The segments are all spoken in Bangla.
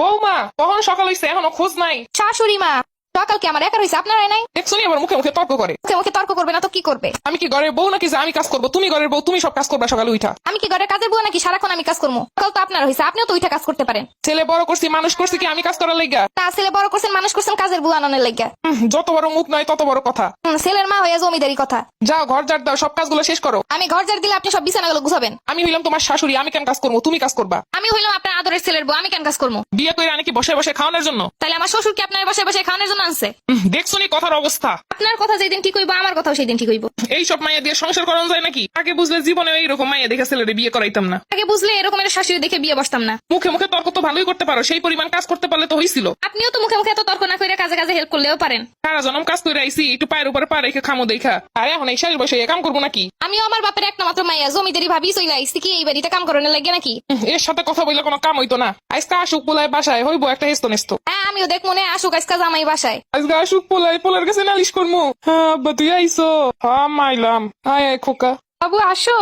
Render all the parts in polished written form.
বৌমা তখন সকাল হইছে এখনো খোঁজ নাই। শাশুড়ি মা, সকাল কি আমার একার হয়েছে, আপনারাই নাই? দেখছনি আবার মুখে মুখে তর্ক করে। মুখে মুখে তর্ক করবে না তো কি করবে? আমি কি ঘরের বউ নাকি যে আমি কাজ করবো? তুমি ঘরের বউ, তুমি সব কাজ করবা সকালে উঠা। আমি কি ঘরের কাজের বউ নাকি সারাক্ষণ আমি কাজ করবো? সকাল তো আপনার হয়েছে, আপনিও তো উঠে কাজ করতে পারেন। ছেলে বড় করছি, মানুষ করছি কি আমি কাজ করার লাইগা? তা ছেলে বড় করছেন, মানুষ করছেন কাজের বউ আনানোর লাগিয়া। যত বড় মুখ নয় তত বড় কথা। ছেলের মা হয়ে জমিদারি কথা। যাও ঘর ঝাড় দাও, সব কাজগুলো শেষ করো। আমি ঘর ঝাড় দিলে আপনি সব বিছানাগুলো গুছাবেন। আমি হইলাম তোমার শাশুড়ি, আমি কেন কাজ করবো? তুমি কাজ করবা। আমি হইলাম আপনার আদরের ছেলের বউ, আমি কেন কাজ করবো? বিয়ে করে নাকি বসে বসে খাওয়ানোর জন্য? তাহলে আমার শ্বশুর কি আপনার বসে বসে খাওয়ানোর জন্য আনছে? দেখছনি কথার অবস্থা। আপনার কথা যেদিন ঠিক হইব আমার কথাও সেই দিন ঠিক হইব। এই সব মাইয়া দিয়ে সংসার করানো যায় নাকি? আগে বুঝলে জীবনে এইরকম মাইয়া দেখে ছেলেরে বিয়ে করাইতাম না। আগে বুঝলে এরকম একটা শাশুড়ি দেখে বিয়ে বসতাম না। মুখে মুখে তর্ক তো ভালোই করতে পারো, সেই পরিমাণ কাজ করতে পারলে তো হইছিল। আপনিও তো মুখে মুখে এত তর্ক না করে কাজে কাজে হেল্প করলেও পারেন। সারা জনম কাজ করে আইসি, একটু পায়ের উপরে পা রেখে খামো দেখা। আর এখন এই শাড়ির বসে কাম করবো নাকি? আমিও আমার বাপের একটা মাত্র মাইয়া, জমিদারি ভাবি চলে আইসি কি এই বাড়িতে কাম করানোর লাগে নাকি? এর সাথে কথা বললে কোনো কাম হইতো না। আজকে আসুক পোলায় বাসায় হইবো একটা হেস্ত নেস্ত। হ্যাঁ আমিও দেখ মনে আসুক আজকে জামাই বাসায়। আজকে আসুক পোলায়, পোলার কাছে নালিশ করবো। হ্যাঁ আব্বা তুই আইসো। হ্যাঁ মাইলাম। আয় আয় খোকা। বাবু আসো,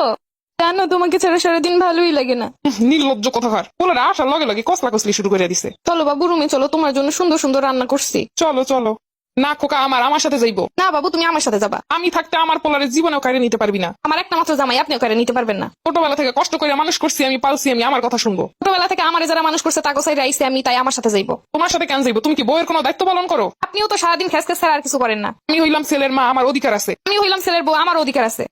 জানো তোমাকে ছাড়া সারাদিন ভালোই লাগে না। নির্লজ্জ কথাকার। পোলার আসার লগে লগে কসলা কসলি শুরু করে দিছে। চলো বাবু রুমে চলো, তোমার জন্য সুন্দর সুন্দর রান্না করছি। চলো চলো। না খোকা, আমার সাথে যাইবো। না বাবু তুমি আমার সাথে যাবা। আমি থাকতে আমার পোলারের জীবনেও কাড়ে নিতে পারবি না। আমার একটা মাত্র জামাই, আপনিও করে নিতে পারবেন না। ছোটবেলা থেকে কষ্ট করে মানুষ করছি, আমি পালছি, আমি আমার কথা শুনবো। ছোটবেলা থেকে আমার যারা মানুষ করছে তাকে সাইড আইসে আমি, তাই আমার সাথে যাইবো। তোমার সাথে কেন যাইবো? তুমি কি বউয়ের কোনো দায়িত্ব পালন করো? আপনিও তো সারাদিন খেস খেস ছাড়া আর কিছু করেন না। আমি হইলাম ছেলের মা, আমার অধিকার আছে। আমি হইলাম ছেলের বউ, আমার অধিকার আছে।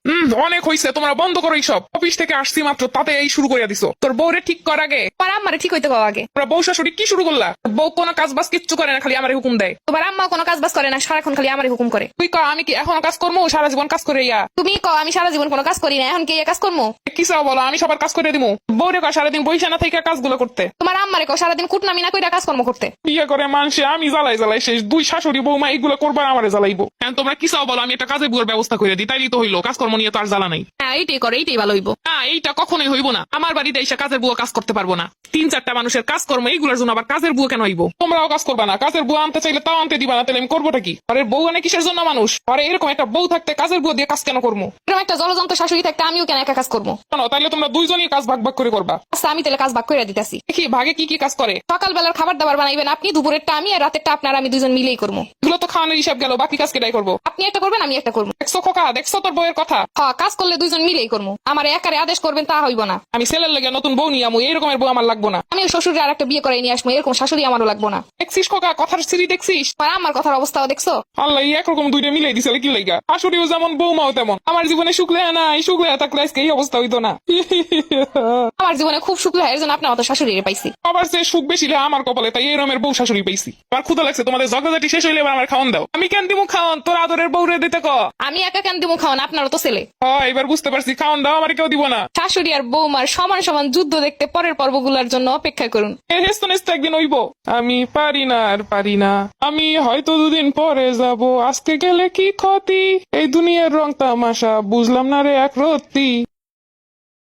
অনেক হইছে, তোমরা বন্ধ করো এইসব। অফিস থেকে আসছি মাত্র, তাতে এই শুরু করে দিছো। তোর বউরে ঠিক কর আগে। তোমার আম্মারে ঠিক হইতে কও আগে। তোমরা বউ শাশুড়ি কি শুরু করলা? বউ কোনো কাজ বাজ কিচ্ছু করে না, খালি আমার হুকুম দেয়। তোমার আম্মা কোনো কাজ বাজ করে না, সারাক্ষণ খালি আমার হুকুম করে। তুই কর আমি কি এখনো কাজ করবো? সারা জীবন কাজ করে ইয়া। তুমি কও আমি সারা জীবন কোনো কাজ করি না, এখন কি এই কাজ করবো? কি চাও বলো? আমি সবার কাজ করে দিবো। বউরে কর সারাদিন বইসা না থেকে কাজগুলো করতে। তোমার আম্মারে কও সারাদিন কুটনামি না কইরা কাজকর্ম করতে। বিয়ে করে মানুষে আমি জ্বালাই জ্বালাই শেষ। দুই শাশুড়ি বৌমা এইগুলো করবার আমারে জ্বালাইবো। এখন তোমরা কি চাও বলো? আমি একটা কাজে বুয়ার ব্যবস্থা করে দিই, তাইলেই তো হইলো। কাজকর্ম নিয়ে তো আর জ্বালা নাই। হ্যাঁ এইটাই করে, এইটাই ভালো হইব। না এইটা কখনোই হইব না। আমার বাড়িতে এসে কাজের বুয়া কাজ করতে পারবো না। 3-4টা মানুষের কাজকর্ম, এইগুলোর জন্য আবার কাজের বুয়া কেন হইব? তোমরাও কাজ করবা না। কাজের বুয়া আনতে চাইলে তাও আনতে দিবা না, তাহলে আমি করবোটা কি? আরে বউ আনে কিসের জন্য মানুষ? আরে এরকম একটা বউ থাকতে কাজের বুয়া দিয়ে কাজ কেন করবো? এরকম একটা জলযন্ত্র শাশুড়ি থাকতে আমিও কেন একা কাজ করবো? কেন? তাইলে তোমরা দুইজনই কাজ ভাগ ভাগ করে করবা। আচ্ছা আমি তাহলে কাজ ভাগ করে দিতেছি। দেখি ভাগে কি কি কাজ করে। সকালবেলার খাবার দাবার বানাইবেন আপনি, দুপুরেরটা আমি, আর রাতেরটা আপনার, আমি দুজন মিলেই করবো। এগুলো তো খাওয়ানোর হিসাব গেল, বাকি কাজ কেটাই করবো? আপনি একটা করবেন আমি একটা করবো। দেখছো খোকা, দেখছো তোর বউয়ের কথা? হ্যাঁ কাজ করলে দুইজন মিলেই করবো। আমার একারে আদেশ করবেন তা হইব না। আমি ছেলের লাগে নতুন বউ নিয়ে আমু, এইরকমের বউ আমার লাগবো না। আমি শ্বশুরের আর একটা বিয়ে করে নিয়ে আসবো, এরকম শাশুড়ি আমারও লাগবো না। দেখছিস খোকা, কথার সিঁড়ি দেখছিস? আর আমার কথার অবস্থাও দেখছো? আল্লাহ একরকম দুইটা মিলাই দিছে কি লাইগা? শাশুড়িও যেমন বৌমাও তেমন। আমার জীবনে শুক্লে নাই, শুক্লে থাকলে আজকে এই অবস্থা হইতো না। আমার জীবনে খুব সুখ লাগে, এর জন্য আপনার মতো শাশুড়ি পাইছি। আবার সে সুখ বেশি আমার কপালে, তাই এই রমের বউ শাশুড়ি পাইছি। আমার ক্ষুধা লাগছে, তোমাদের ঝগড়াঝাটি শেষ হইলে এবার আমার খাওয়ান দাও। আমি কেন দিমু খাওয়ান? তোর আদরের বউরে দিতে ক। আমি একা কেন দিমু খাওয়ান? আপনারও তো ছেলে। হ্যাঁ এবার বুঝতে পারছি, খাওয়ান দাও, আমার কেউ দিব না। শাশুড়ি আর বৌমার সমান সমান যুদ্ধ দেখতে পরের পর্বগুলোর জন্য অপেক্ষা করুন। এর হেস্ত নেস্ত একদিন হইব। আমি পারি না আর পারি না, আমি হয়তো দুদিন পরে যাব। আজকে গেলে কি ক্ষতি? এই দুনিয়ার রং তামাশা বুঝলাম না রে এক রত্তি।